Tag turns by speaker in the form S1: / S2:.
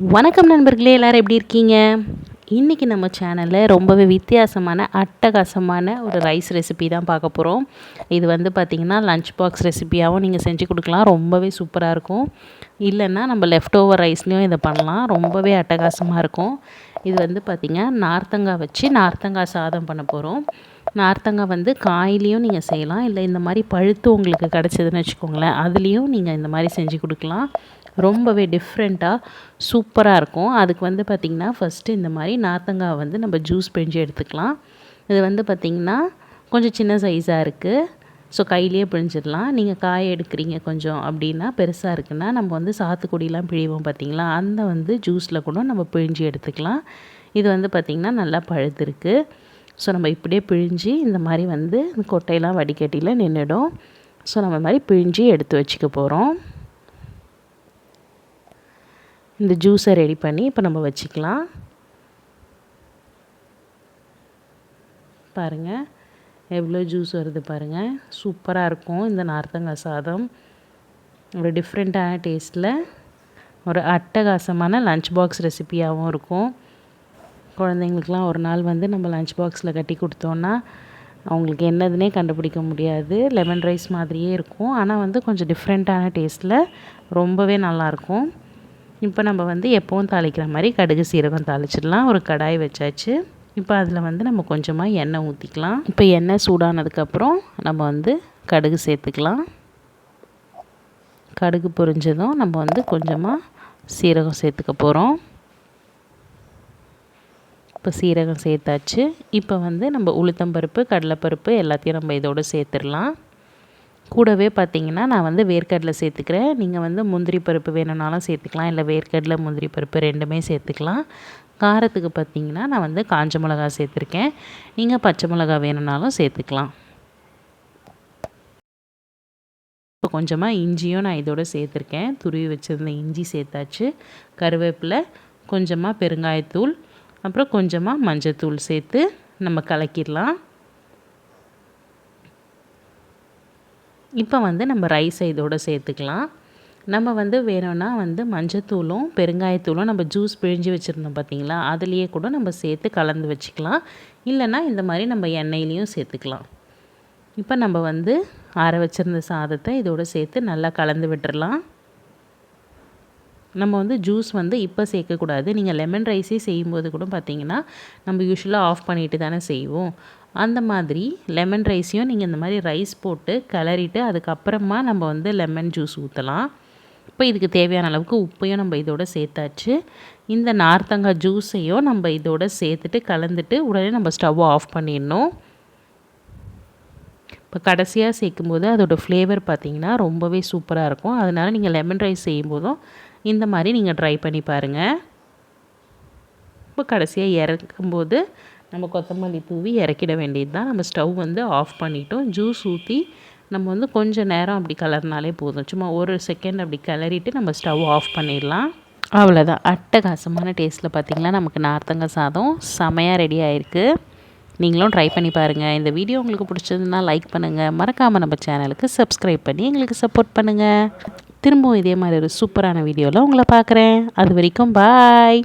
S1: வணக்கம் நண்பர்களே, எல்லோரும் எப்படி இருக்கீங்க? இன்றைக்கி நம்ம சேனலில் ரொம்பவே வித்தியாசமான அட்டகாசமான ஒரு ரைஸ் ரெசிபி தான் பார்க்க போகிறோம். இது வந்து பார்த்திங்கன்னா லஞ்ச் பாக்ஸ் ரெசிபியாகவும் நீங்கள் செஞ்சு கொடுக்கலாம். ரொம்பவே சூப்பராக இருக்கும். இல்லைன்னா நம்ம லெஃப்ட் ஓவர் ரைஸ்லேயும் இதை பண்ணலாம். ரொம்பவே அட்டகாசமாக இருக்கும். இது வந்து பார்த்திங்கன்னா நார்த்தங்காய் வச்சு நார்த்தங்காய் சாதம் பண்ண போகிறோம். நார்த்தங்காய் வந்து காயிலையும் நீங்கள் செய்யலாம், இல்லை இந்த மாதிரி பழுத்து உங்களுக்கு கிடச்சிதுன்னு வச்சுக்கோங்களேன், அதுலேயும் நீங்கள் இந்த மாதிரி செஞ்சு கொடுக்கலாம். ரொம்பவே டிஃப்ரெண்ட்டாக சூப்பராக இருக்கும். அதுக்கு வந்து பார்த்திங்கன்னா ஃபஸ்ட்டு இந்த மாதிரி நார்த்தங்காய் வந்து நம்ம ஜூஸ் பிழிஞ்சு எடுத்துக்கலாம். இது வந்து பார்த்திங்கன்னா கொஞ்சம் சின்ன சைஸாக இருக்குது. ஸோ கையிலேயே பிழிஞ்சிடலாம். நீங்கள் காய எடுக்கிறீங்க கொஞ்சம் அப்படின்னா, பெருசாக இருக்குன்னா நம்ம வந்து சாத்துக்குடிலாம் பிழிவோம் பார்த்திங்களா, அந்த வந்து ஜூஸில் கூட நம்ம பிழிஞ்சு எடுத்துக்கலாம். இது வந்து பார்த்திங்கன்னா நல்லா பழுத்திருக்கு. ஸோ நம்ம இப்படியே பிழிஞ்சு இந்த மாதிரி வந்து கொட்டையெல்லாம் வடிகட்டியில் நின்றுடும். ஸோ நம்ம மாதிரி பிழிஞ்சு எடுத்து வச்சுக்க போகிறோம். இந்த ஜூஸை ரெடி பண்ணி இப்போ நம்ம வச்சுக்கலாம். பாருங்கள் எவ்வளோ ஜூஸ் வருது பாருங்கள். சூப்பராக இருக்கும் இந்த நார்த்தங்காய் சாதம். ஒரு டிஃப்ரெண்ட்டான டேஸ்ட்டில் ஒரு அட்டகாசமான லஞ்ச் பாக்ஸ் ரெசிபியாகவும் இருக்கும். குழந்தைங்களுக்குலாம் ஒரு நாள் வந்து நம்ம லஞ்ச் பாக்ஸில் கட்டி கொடுத்தோன்னா அவங்களுக்கு என்னதுன்னே கண்டுபிடிக்க முடியாது. லெமன் ரைஸ் மாதிரியே இருக்கும், ஆனால் வந்து கொஞ்சம் டிஃப்ரெண்ட்டான டேஸ்ட்டில் ரொம்பவே நல்லாயிருக்கும். இப்போ நம்ம வந்து எப்போவும் தாளிக்கிற மாதிரி கடுகு சீரகம் தாளிச்சிடலாம். ஒரு கடாய் வச்சாச்சு. இப்போ அதில் வந்து நம்ம கொஞ்சமாக எண்ணெய் ஊற்றிக்கலாம். இப்போ எண்ணெய் சூடானதுக்கப்புறம் நம்ம வந்து கடுகு சேர்த்துக்கலாம். கடுகு பொரிஞ்சதும் நம்ம வந்து கொஞ்சமாக சீரகம் சேர்த்துக்க போகிறோம். இப்போ சீரகம் சேர்த்தாச்சு. இப்போ வந்து நம்ம உளுத்தம்பருப்பு, கடலைப்பருப்பு எல்லாத்தையும் நம்ம இதோடு சேர்த்துடலாம். கூடவே பார்த்திங்கன்னா நான் வந்து வேர்க்கடலை சேர்த்துக்கிறேன். நீங்கள் வந்து முந்திரி பருப்பு வேணும்னாலும் சேர்த்துக்கலாம், இல்லை வேர்க்கடலை முந்திரி பருப்பு ரெண்டுமே சேர்த்துக்கலாம். காரத்துக்கு பார்த்திங்கன்னா நான் வந்து காஞ்ச மிளகா சேர்த்துருக்கேன். நீங்கள் பச்சை மிளகா வேணும்னாலும் சேர்த்துக்கலாம். இப்போ கொஞ்சமாக இஞ்சியும் நான் இதோடு சேர்த்துருக்கேன். துருவி வச்சுருந்த இஞ்சி சேர்த்தாச்சு. கருவேப்பிலை, கொஞ்சமாக பெருங்காயத்தூள், அப்புறம் கொஞ்சமாக மஞ்சத்தூள் சேர்த்து நம்ம கலக்கிடலாம். இப்போ வந்து நம்ம ரைஸை இதோடு சேர்த்துக்கலாம். நம்ம வந்து வேணும்னா வந்து மஞ்சத்தூளும் பெருங்காயத்தூளும் நம்ம ஜூஸ் பிழிஞ்சு வச்சுருந்தோம் பார்த்திங்களா, அதுலேயே கூட நம்ம சேர்த்து கலந்து வச்சுக்கலாம். இல்லைன்னா இந்த மாதிரி நம்ம எண்ணெயிலையும் சேர்த்துக்கலாம். இப்போ நம்ம வந்து ஆற வச்சுருந்த சாதத்தை இதோடு சேர்த்து நல்லா கலந்து விட்டுறலாம். நம்ம வந்து ஜூஸ் வந்து இப்போ சேர்க்கக்கூடாது. நீங்கள் லெமன் ரைஸே செய்யும்போது கூட பார்த்திங்கன்னா நம்ம யூஸ்வலாக ஆஃப் பண்ணிட்டு தானே செய்வோம். அந்த மாதிரி லெமன் ரைஸையும் நீங்கள் இந்த மாதிரி ரைஸ் போட்டு கிளறிட்டு அதுக்கப்புறமா நம்ம வந்து லெமன் ஜூஸ் ஊற்றலாம். இப்போ இதுக்கு தேவையான அளவுக்கு உப்பையும் நம்ம இதோட சேர்த்தாச்சு. இந்த நார்த்தங்காய் ஜூஸையும் நம்ம இதோட சேர்த்துட்டு கலந்துட்டு உடனே நம்ம ஸ்டவ்வை ஆஃப் பண்ணிடணும். இப்போ கடைசியாக சேர்க்கும்போது அதோடய ஃப்ளேவர் பார்த்திங்கன்னா ரொம்பவே சூப்பராக இருக்கும். அதனால் நீங்கள் லெமன் ரைஸ் செய்யும்போதும் இந்த மாதிரி நீங்கள் ட்ரை பண்ணி பாருங்கள். இப்போ கடைசியாக இறக்கும்போது நம்ம கொத்தமல்லி தூவி இறக்கிட வேண்டியது தான். நம்ம ஸ்டவ் வந்து ஆஃப் பண்ணிட்டோம். ஜூஸ் ஊற்றி நம்ம வந்து கொஞ்சம் நேரம் அப்படி கலர்னாலே போதும். சும்மா ஒரு செகண்ட் அப்படி கிளறிட்டு நம்ம ஸ்டவ் ஆஃப் பண்ணிடலாம். அவ்வளோதான். அட்டகாசமான டேஸ்ட்டில் பார்த்திங்கன்னா நமக்கு நார்த்தங்காய் சாதம் செமையாக ரெடி ஆகிருக்கு. நீங்களும் ட்ரை பண்ணி பாருங்கள். இந்த வீடியோ உங்களுக்கு பிடிச்சதுன்னா லைக் பண்ணுங்கள். மறக்காமல் நம்ம சேனலுக்கு சப்ஸ்கிரைப் பண்ணி எங்களுக்கு சப்போர்ட் பண்ணுங்கள். திரும்பவும் இதே மாதிரி ஒரு சூப்பரான வீடியோவில் உங்களை பார்க்குறேன். அது வரைக்கும் பாய்.